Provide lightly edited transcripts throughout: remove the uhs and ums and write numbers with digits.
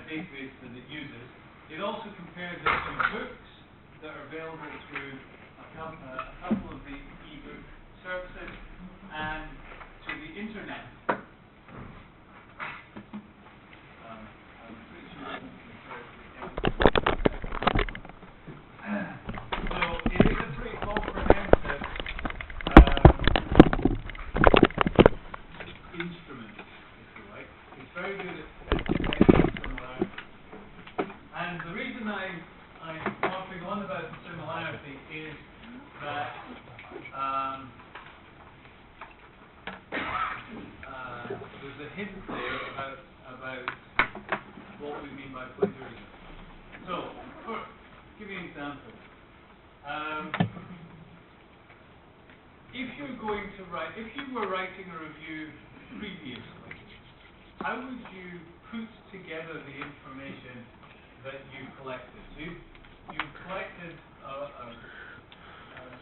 database that it uses. It also compares it to books that are available through a couple of the e-book services and to the internet. I'm pretty sure it won't compare to the so it is a pretty comprehensive instrument, if you like. It's very good at detecting similarity. And the reason I'm harping on about the similarity is that there's a hint there about what we mean by plagiarism. So, give me an example. If you were writing a review previously, how would you put together the information that you collected? So you collected a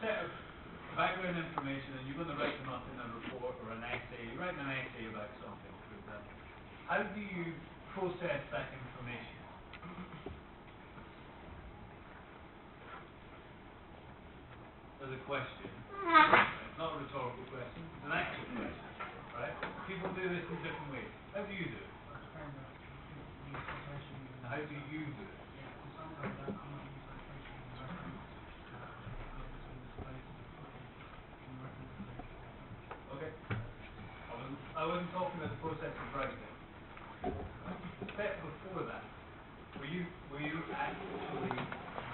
set of background information and you're going to write them up in a report or an essay. You're writing an essay about something, for example. How do you process that information? There's a question. It's not a rhetorical question, it's an actual question. Right? People do this in different ways. How do you do it? How do you do it? Okay. I wasn't talking about the process of writing. The step before that, were you actually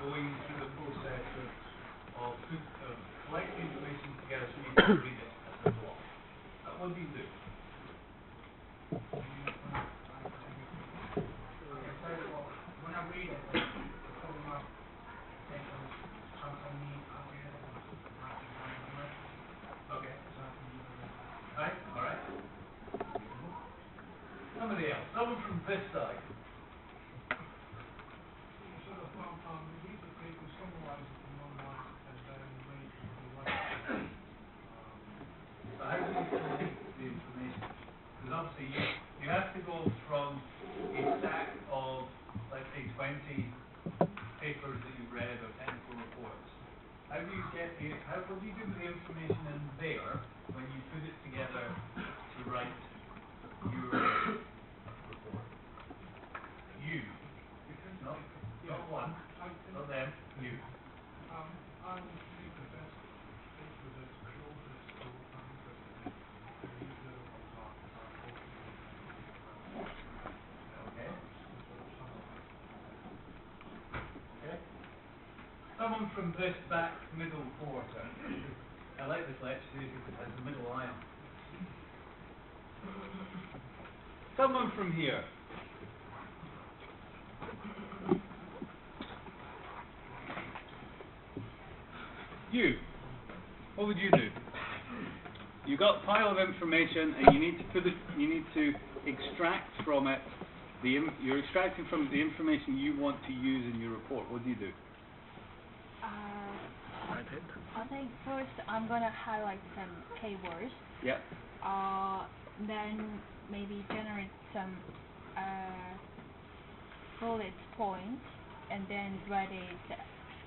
going through the process of collecting information together so you can read it as a block? What do you do? When I read it, pull them up, take those, okay. All right. Somebody else. Someone from this side. So how do you collect the information? Because obviously you have to go from a stack of, let's say, 20 papers that you've read or technical reports. How do you what do you do with the information in there when you put it together to write your report? You. Not one. Not them. You. I would take the best paper that's closest to what I'm interested in. And use the ones that Okay. Okay. Someone from this back middle quarter. I like this lecture series because it has the middle line. Someone from here. You. What would you do? You got a pile of information and you need to extract from it you're extracting from it the information you want to use in your report. What do you do? I think first I'm gonna highlight some keywords. Yeah. Then maybe generate some bullet points and then write it,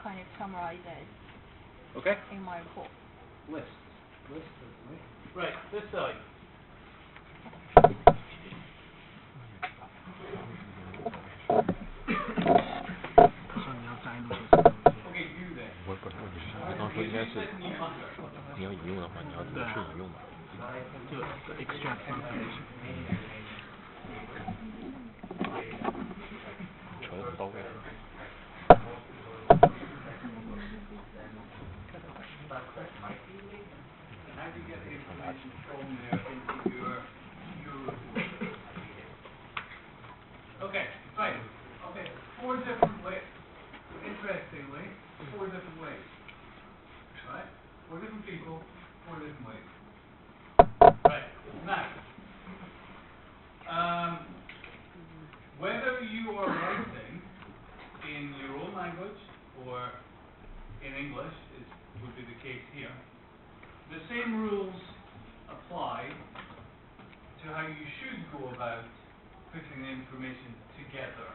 kind of summarize it. Okay. In my report. List. Right, this side. Okay, you then. 不是，你刚说应该是你要引用的话，你要怎么去引用嘛？就 extract information。说的不到位。How do you get the information from there into your report? Okay, right. Okay, 4 different ways. Interestingly, 4 different ways. Right? 4 different people, 4 different ways. Right, now, whether you are writing in your own language or in English would be the case here. The same rules apply to how you should go about putting the information together.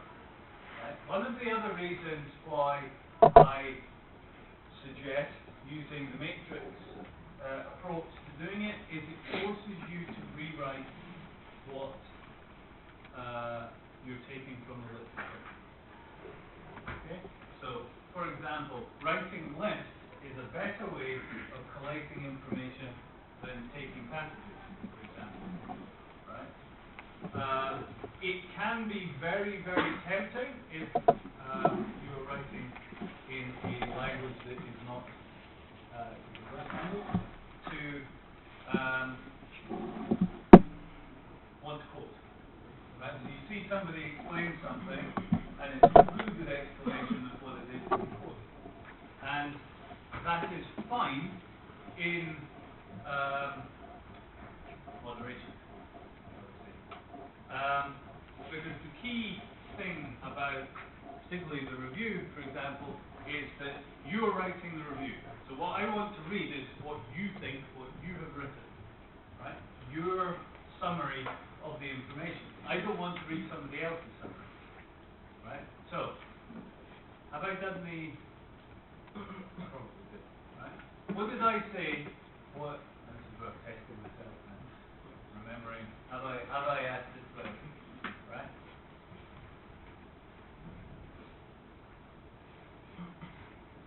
Right? One of the other reasons why I suggest using the matrix approach to doing it is it forces you to rewrite what you're taking from the literature. Okay? So, for example, writing lists is a better way of collating information than taking passages, for example. Right? It can be very, very tempting if you're writing in a language that is not English language to want to quote. Right? So you see somebody explain something, and it's a really good explanation of what it is to be quoted. And that is fine in moderation. Because the key thing about, particularly the review, for example, is that you're writing the review. So what I want to read is what you think, what you have written, right? Your summary of the information. I don't want to read somebody else's summary, right? So, have I done the? Probably did, right? What did I say? What? This is where I'm testing myself now. Remembering, have I asked this question, right?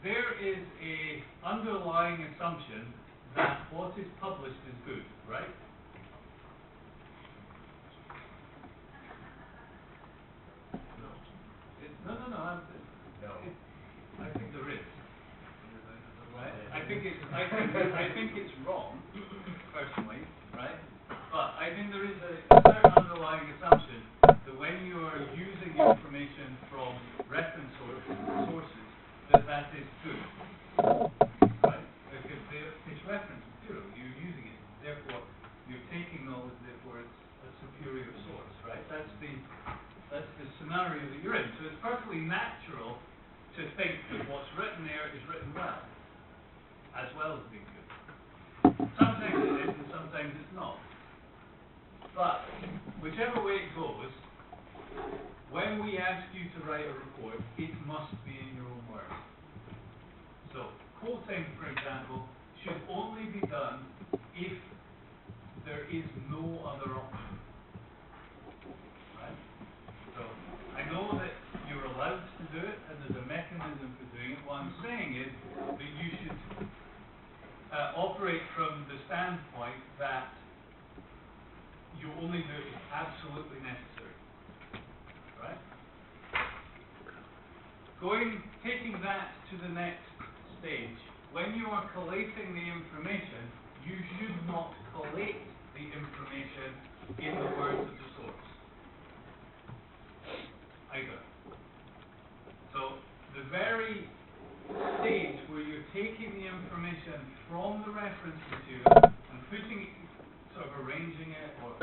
There is a underlying assumption that what is published is good, right? I think there is. Right? I think it's wrong, personally, right? But I think there is a certain underlying assumption that when you are using information from reference sources, that is good, right? Because it's reference material, you're using it, therefore you're taking knowledge, therefore it's a superior source, right? That's the scenario that you're in. So it's perfectly natural to think that what's written there is written well as being good. Sometimes it is and sometimes it's not. But whichever way it goes, when we ask you to write a report, it must be in your own words. So quoting, for example, should only be done if there is no other option. Right? So I know that you're allowed to do it, and there's a mechanism for doing it. What I'm saying is that you should operate from the standpoint that you only do it if absolutely necessary. Right? Taking that to the next stage, when you are collating the information, you should not collate the information in the words of the source. Either. So the very stage where you're taking the information from the reference material and putting it, sort of arranging it, or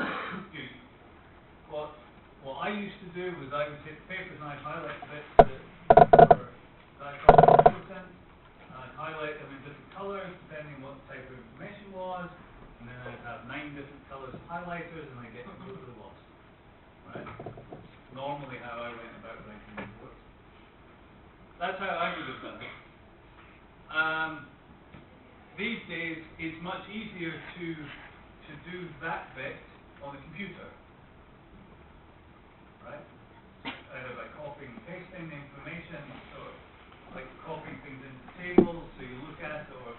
what I used to do was I would take papers and I'd highlight bits that I thought were important, and I'd highlight them in different colours depending on what type of information was, and then I'd have 9 different colours of highlighters, and I'd get completely lost. Right? Normally how I went about writing reports. That's how I would have done it. These days, it's much easier to do that bit on the computer. Right? Either by copying and pasting the information, or like copying things into tables so you look at it, or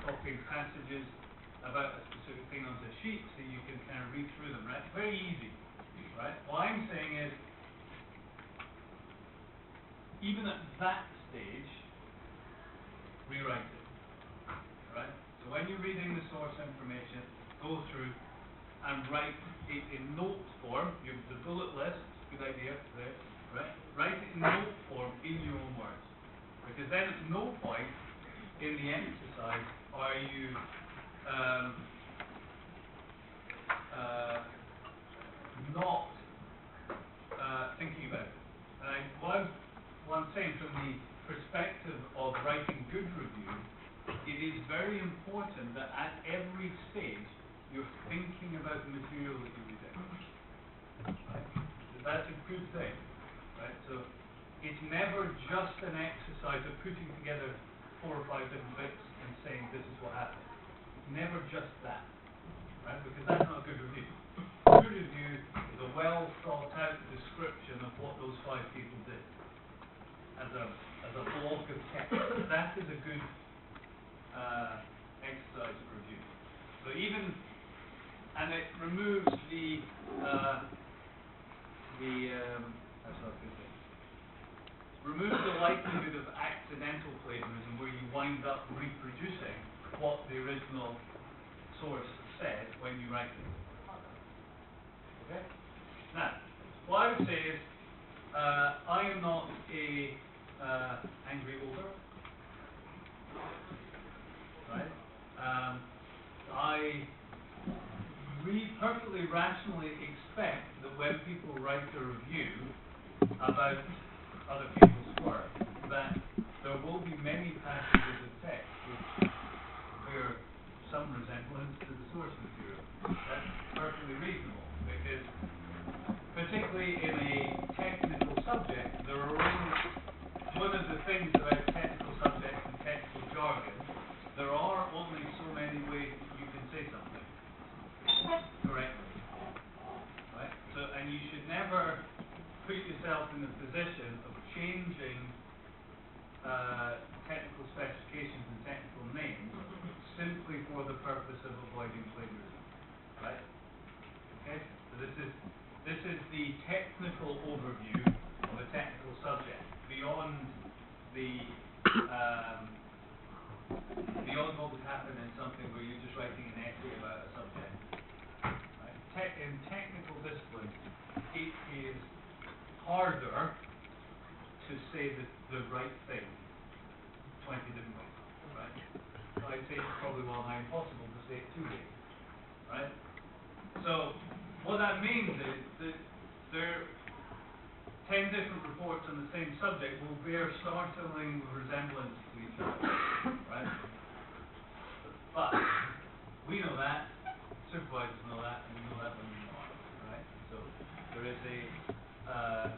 copying passages about a specific thing onto a sheet so you can kind of read through them, right? Very easy. Right? What I'm saying is, even at that stage, rewrite it. Right? So when you're reading the source information, go through and write it in note form. You have the bullet list, good idea there, right? Write it in note form in your own words. Because then at no point in the exercise are you not thinking about it. And what I'm saying from the perspective of writing good review, it is very important that at every stage you're thinking about the material that you're reading. Right? that's a good thing, right? So it's never just an exercise of putting together 4 or 5 different bits and saying this is what happened. Never just that, right? Because that's not a good review. A good review is a well thought out description of what those 5 people did as a block of text. That is a good exercise of review. So even, and it removes removes the likelihood of accidental plagiarism where you wind up reproducing what the original source said when you write it. Okay? Now, what I would say is, I am not a angry ogre. Right? I perfectly rationally expect that when people write a review about other people's work, that there will be many passages of text which bear some resemblance to the source material. That's perfectly reasonable, because particularly in a technical subject, there are only one of the things about technical subjects and technical jargon, there are only so many ways that you can say something correctly. Right? So, and you should never put yourself in the position of changing technical specifications and technical names simply for the purpose of avoiding plagiarism. Right? Okay? So this is the technical overview of a technical subject. Beyond beyond what would happen in something where you're just writing an essay about a subject. Right? In technical disciplines, it is harder to say the right thing 20 different ways. Right? So I'd say it's probably well nigh impossible to say it 2 ways. Right? So what that means is that there 10 different reports on the same subject will bear startling resemblance to each other, right? But we know that, supervisors know that, and we know that when we know it, right? So there is a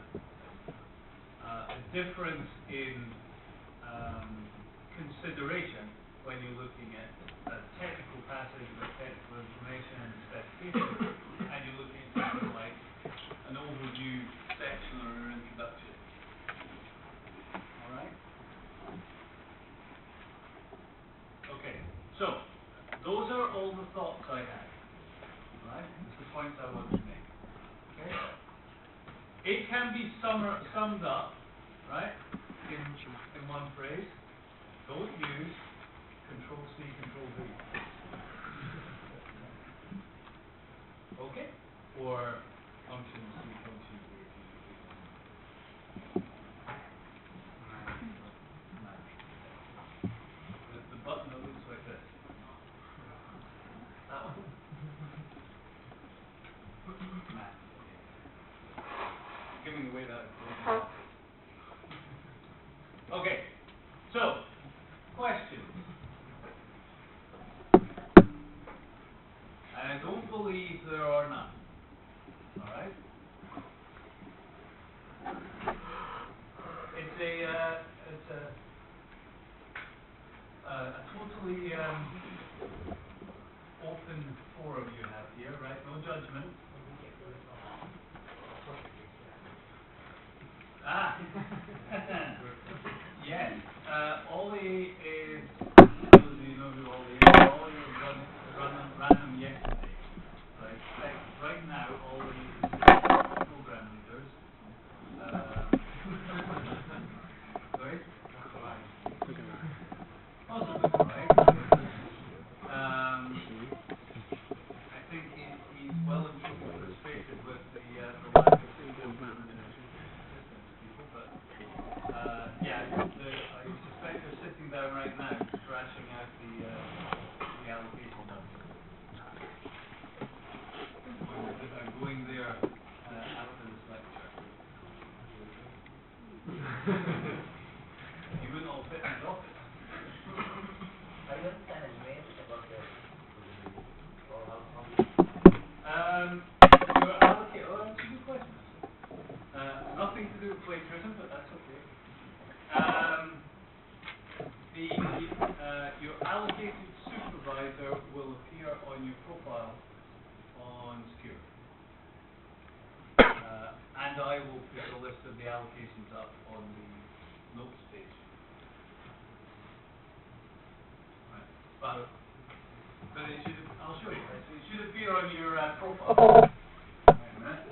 difference in consideration when you're looking at a technical passage with technical information and specification, and you're looking at something like an overview section or an introduction. Alright? Okay, so those are all the thoughts I had. Right? It's the points I want to make. Okay? It can be summed up, right, in one phrase. Don't use Control-C, Control-V. Okay? Or function C, function V. The button that looks like this. That one. Math. Giving away that. Okay. So, questions. I don't believe there are none. Alright? It's a totally open forum you have here, right? No judgment. Ah! Yes. Ollie is, those of you know who Ollie is, Ollie was random yesterday. Right? Right now, Ollie is program leaders. Sorry? Also looks alright. I think he's well and truly frustrated with the lack of support from the assistance people, but yeah, I suspect they're sitting down right now thrashing out the allocation numbers. I'm going there after this lecture. You wouldn't all fit in his office. I don't send an email about the or how You're allocated. Oh, that's a good question. nothing to do with plagiarism, but that's okay. Your allocated supervisor will appear on your profile on Secure. And I will put a list of the allocations up on the notes page. Right. But it should, I'll show you. Right? So it should appear on your profile. Wait a minute.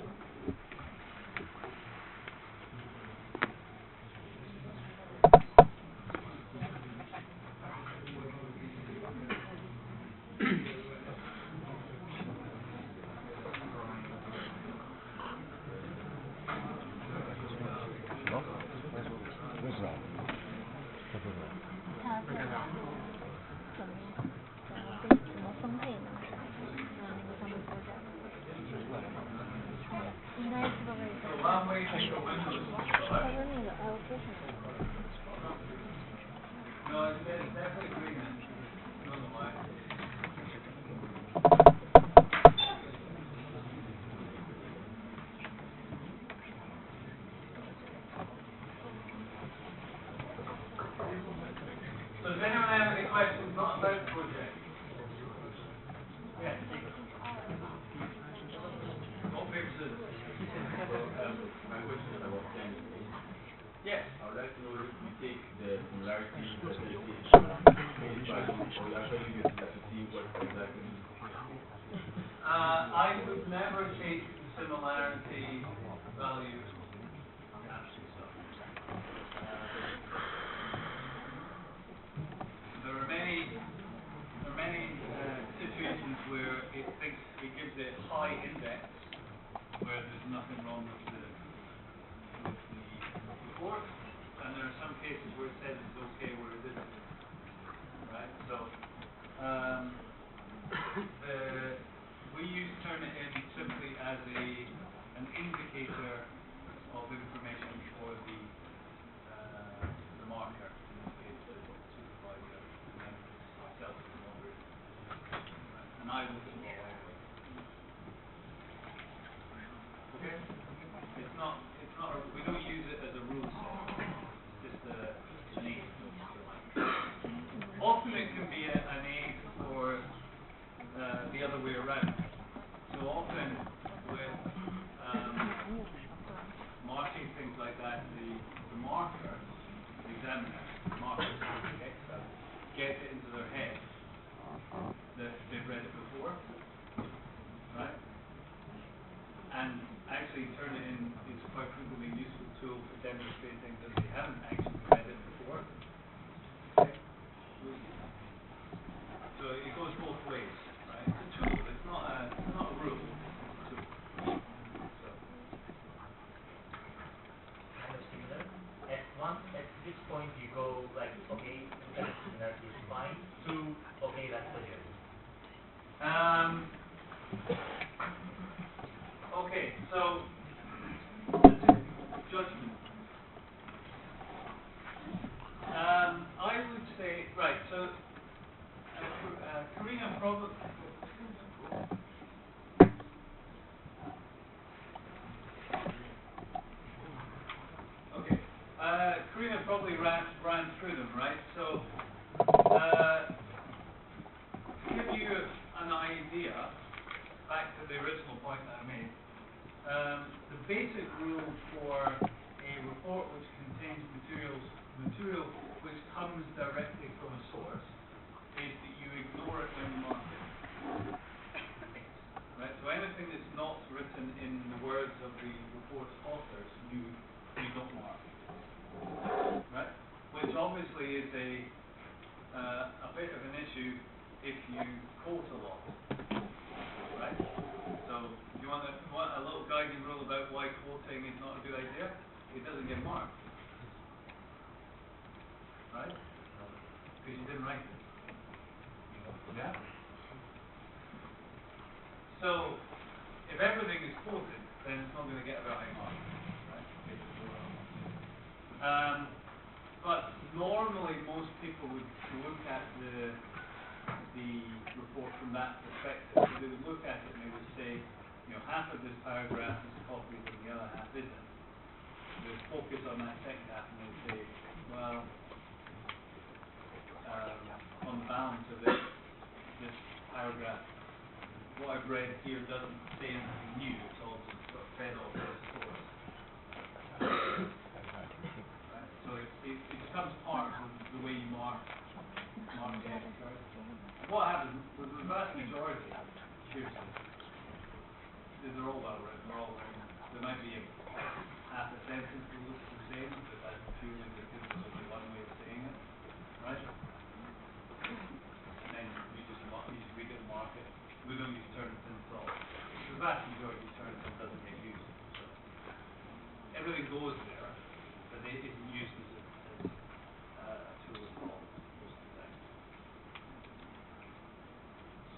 No, it's definitely green. I don't know why. So does anyone have any questions not about the project? Yes. What fixes? My question is about tennis. Yes. I would like to know if you take the similarities of the value, or you actually use it to see what exactly. I would never take the similarity value. There are many situations where it thinks it gives it high index, where there's nothing wrong with the report, and there are some cases where it says it's okay where it isn't. Right? So we use Turnitin simply as an indicator of information for the marker, in this case the supervisor, and then myself as the moderator. Right. And I will do it all anyway. Okay? We don't use it as a rule set. It's just an aid. Often it can be an aid for the other way around. So often with marking things like that, the marker, the examiner, gets it into their head that they've read it before, right? And actually Turnitin is quite frequently a useful tool for demonstrating that they haven't actually read it before. Okay? So it goes both ways, right? It's a tool, it's not a rule. It's a tool. So. Kind of similar. At which point you go like, okay, that is fine, to okay, that's plagiarism. Okay, so judgment. I would say, right, so Karina probably. Okay, Karina probably ran through them, right? So, to give you an idea, back to the original point that I made, the basic rule for a report which contains material which comes directly from a source is that you ignore it when you mark it. Right? So anything that's not written in the words of the report's authors, you don't mark. Right? Which obviously is a bit of an issue if you quote a lot. Right? So if you want a little guiding rule about why quoting is not a good idea, it doesn't get marked. Right? Because you didn't write it. Yeah? So if everything is quoted, then it's not going to get a very high mark. Right? But normally most people would look at the report from that perspective. So they would look at it and they would say, half of this paragraph is copied and the other half isn't. focus on that second half and they'll say, well, on the balance of this paragraph, what I've read here doesn't say anything new, it's all just sort of fed off this source. Right? So it becomes part of the way you mark the exercise. What happens with the vast majority, seriously, they're all well written, they're all written. There might be half a sentence that looks the same, but that's purely because there's only one way of saying it, right? And then you just read it and mark it. We don't use Turnitin at all. The vast majority of Turnitin doesn't get used. So everything goes there, but it isn't used as a tool at all most of the time.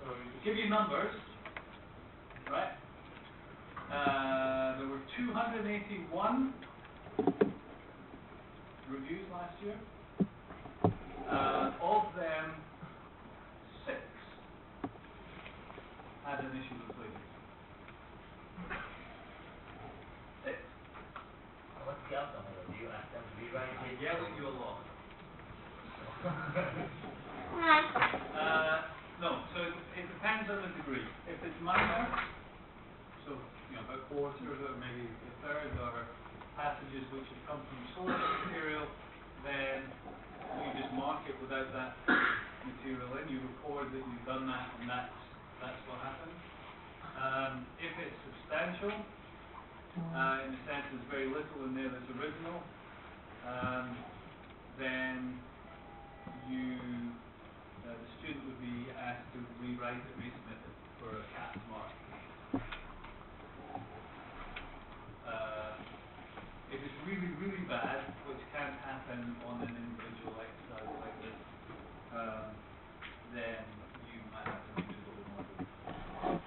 So to give you numbers, right? There were 281 reviews last year. Of them, 6 had an issue with plagiarism. 6. What's the outcome of it? Do you ask them to rewrite I it? yell at you a lot. No, so it depends on the degree. If it's minor, so about quarters or maybe a third or passages which have come from source material, then you just mark it without that material in. You record that you've done that, and that's what happened. If it's substantial, in the sense there's very little in there that's original, then the student would be asked to rewrite it, resubmit it for a CAPS mark. If it's really, really bad, which can happen on an individual exercise like this, then you might have to redo the whole module.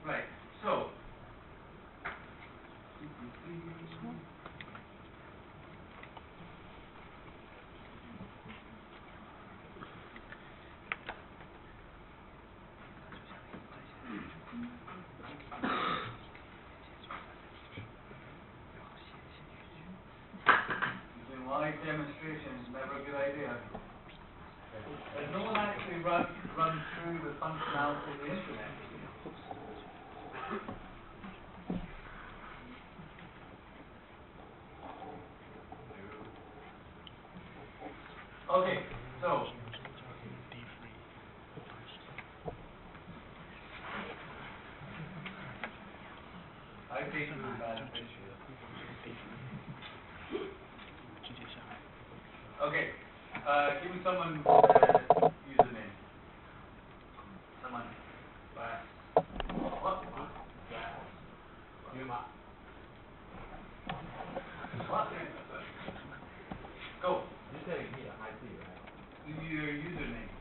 Right, so live demonstration is never a good idea. Has no one actually run through the functionality of the instrument? Okay, so I think it's a bad picture. Okay, give me someone username. Someone. Bass. What? Bass. Yuma. What? Go. You said you need a high C, right? Your username.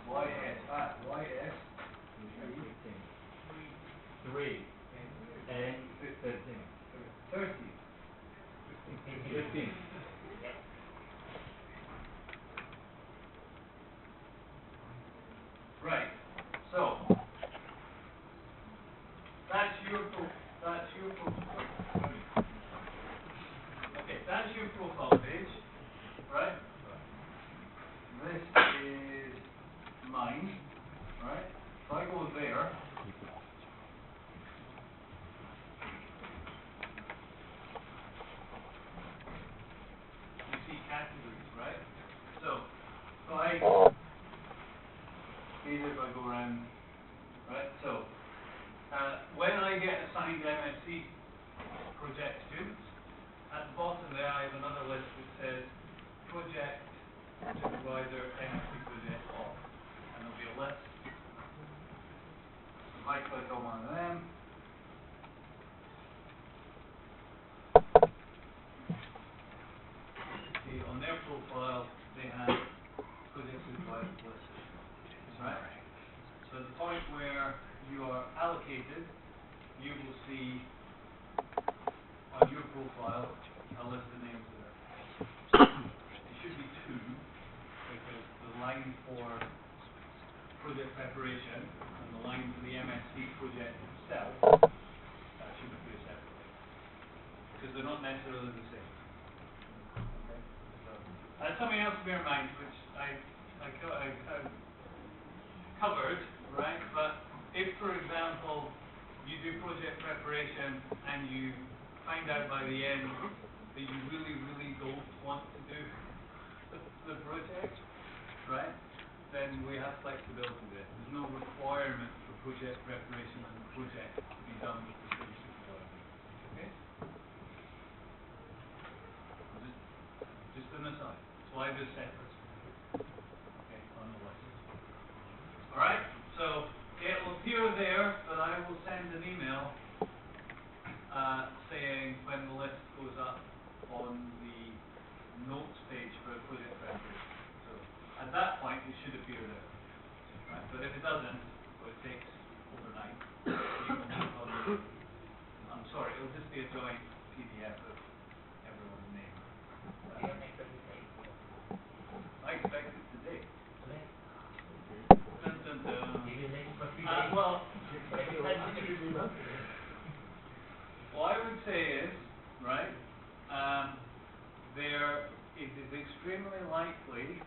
YS. 3 and 13. 30. 15. Right. So that's your okay, that's your profile page, right? This is mine, right? If I go there, you see categories, right? So see if I go around, right? So when I get assigned MSc project students, at the bottom there I have another list that says project supervisor MSc project off, and there'll be a list. If I click on one of them, see on their profile they have project supervisor list, right? So at the point where you are allocated, you will see on your profile a list of names there. It should be 2, because the line for project preparation and the line for the MSc project itself, that should appear separately. Because they're not necessarily the same. Okay? So, that's something else to bear in mind, which I covered, right? But if, for example, you do project preparation and you find out by the end that you really, really don't want to do the project, right? Then we have flexibility there. There's no requirement for project preparation and the project to be done with the same supervisor. Okay? Just an aside. Slide is separate. Okay, on the list. Alright, so it will appear there, but I will send an email saying when the list goes up on the notes page for the project preparation. So at that point it should appear there. Right? But if it doesn't, or it takes overnight, you can look on the, I'm sorry, it'll just be a joint PDF of everyone's name. I expect it today. Dun, dun, dun. Well, what I would say is, right, it is extremely likely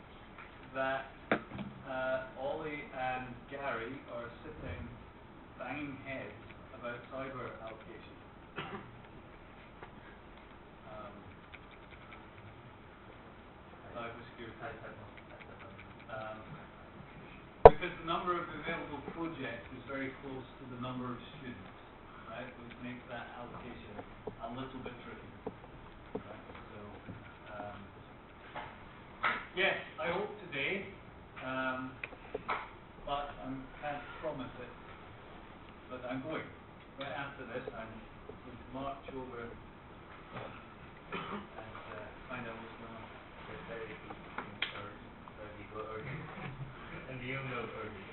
that Ollie and Gary are sitting banging heads about cyber allocation. Cybersecurity. Because the number of available projects is very close to the number of students, right? Which makes that allocation a little bit tricky. Right? So, yes, I hope today, but I can't promise it. But I'm going. Right after this, I'm going to march over and find out what's going on. And you know early.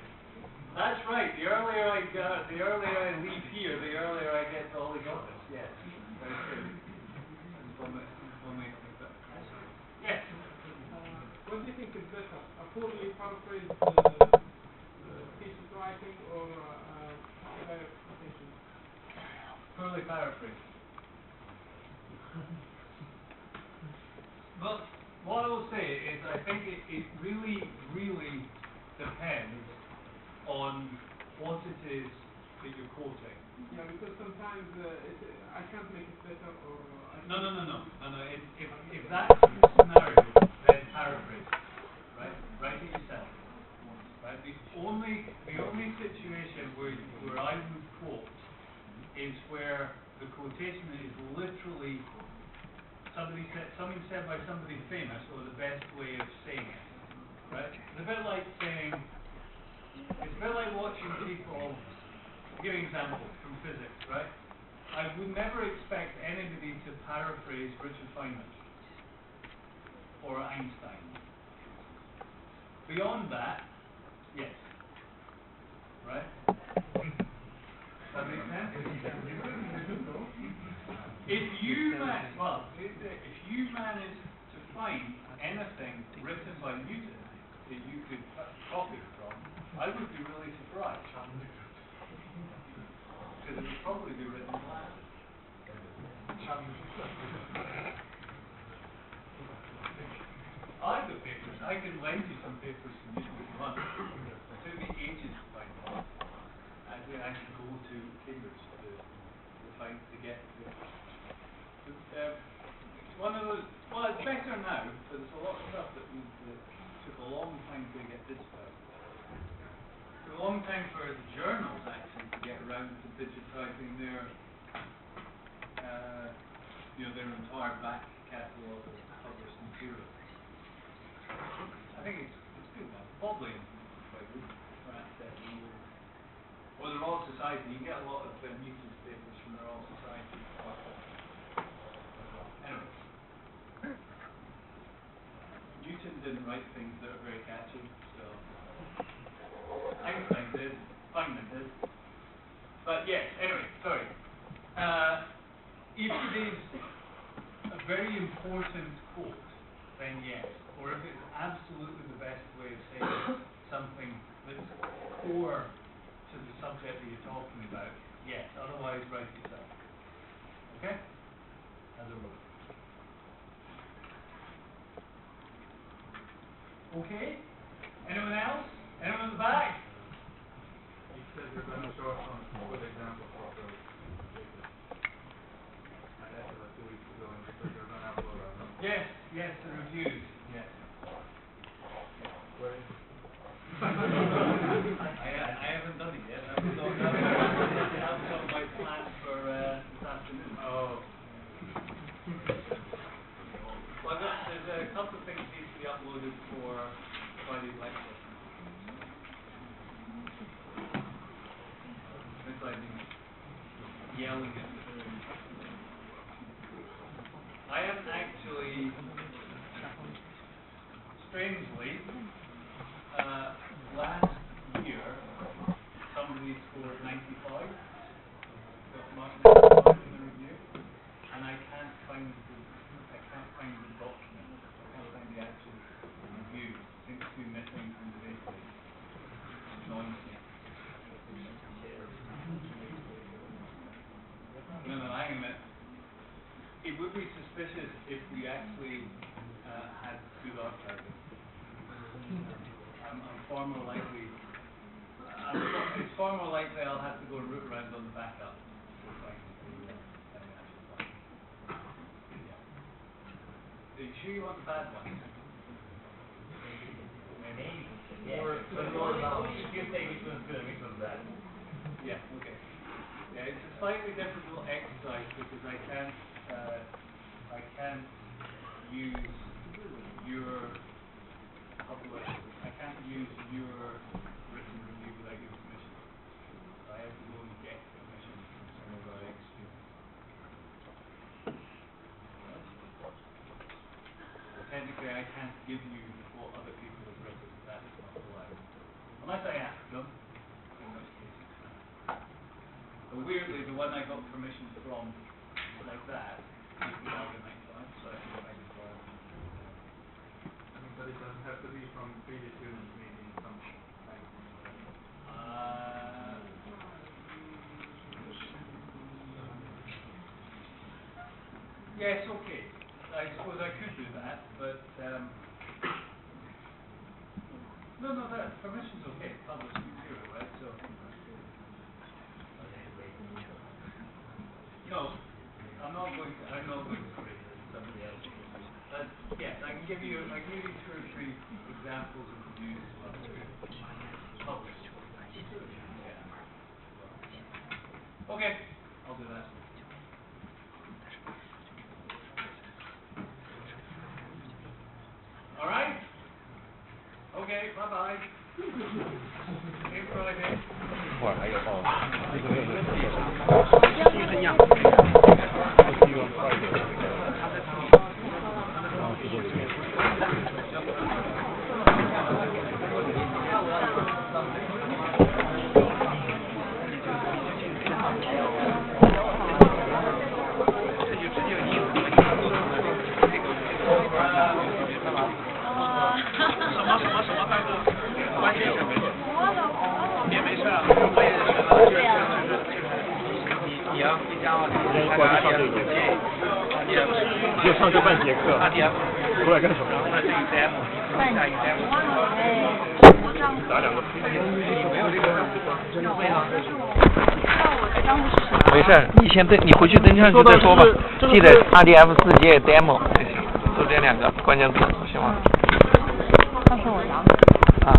That's right. The earlier I leave here, the earlier I get to Holy Office. Yes. Very true. One way to think about it. Yes. What do you think is better? A fully paraphrased thesis writing or direct quotation? Poorly paraphrased. But what I will say is I think it really, really depends on what it is that you're quoting. Yeah, because sometimes I can't make it better or... No. If that's the scenario, then paraphrase. Right? Write it yourself. Right? The only situation where I would quote is where the quotation is literally something said by somebody famous, or the best way of saying it. Right? It's a bit like watching people. I'll give you an example from physics, right? I would never expect anybody to paraphrase Richard Feynman or Einstein. Beyond that, yes. Right? Does that make sense? If you manage to find anything written by Newton that you could copy from, I would be really surprised. Because it would probably be written in Latin. I've got papers. I can lend you some papers from Newton if you want. It took me ages to find them. I actually go to Cambridge to get papers. One of those. Well, it's better now, but there's a lot of stuff that took a long time to get digitized. It took a long time for the journals actually to get around to digitizing their entire back catalogue of published material. I think it's good now. Probably quite good for access. Or the Royal Society. You get a lot of Newton's papers from the Royal Society. Anyway. Newton didn't write things that are very catchy, so Einstein did, Feynman did. But yes, anyway, sorry. If it is a very important quote, then yes. Or if it's absolutely the best way of saying it, set that you're talking about, yes, otherwise write it yourself. Okay? As a rule. Okay? Anyone else? Anyone in the back? You said you're going to show us some good examples of those. I asked you like 2 weeks ago, and you said you're going to upload them. Yes, yes, the reviews, yes. Where is I haven't done it yet. I was on have some of my plans for this afternoon. Oh. Well, there's a couple of things that need to be uploaded for Friday's lecture. It's like yelling at me. I haven't actually, strangely, last year somebody scored 95, got marked 95 in the review, and I can't find the document. I can't find the actual review. It seems to be missing from the database. It annoys me. No, hang a minute. It would be suspicious if we actually had good archiving. I'm far more likely. It's far more likely I'll have to go and root around on the backup. Are you sure you want the bad one? Maybe. Yeah. You say which one's good and which one's bad. Yeah. Okay. Yeah, it's a slightly difficult exercise because I can't use your I can't use your written review without your permission. So I have to go and get permission from some of our ex-students. Technically, I can't give you what other people have written. That is not allowed. Unless I ask them, in which case it's fine. But weirdly, the one I got permission from, like that, is the Organite one, so I can find it for them. But it doesn't have to be from previous students, maybe some like. Yes, okay. I suppose I could do that, but no, that permission's okay. Publish material, right? So no, I'm not going to create it. Somebody else will. Yes, I can give you 2 or 3 examples of reviews up to published. Yeah. Okay, I'll do that. All right. Okay, bye-bye. See you Friday. 一会儿还有报。就上这半节课，出来干什么？打2个。没事，你回去登上去再说吧。记得 RDF4 接 demo 就行，就这2个关键词，行吗？但是我拿。啊。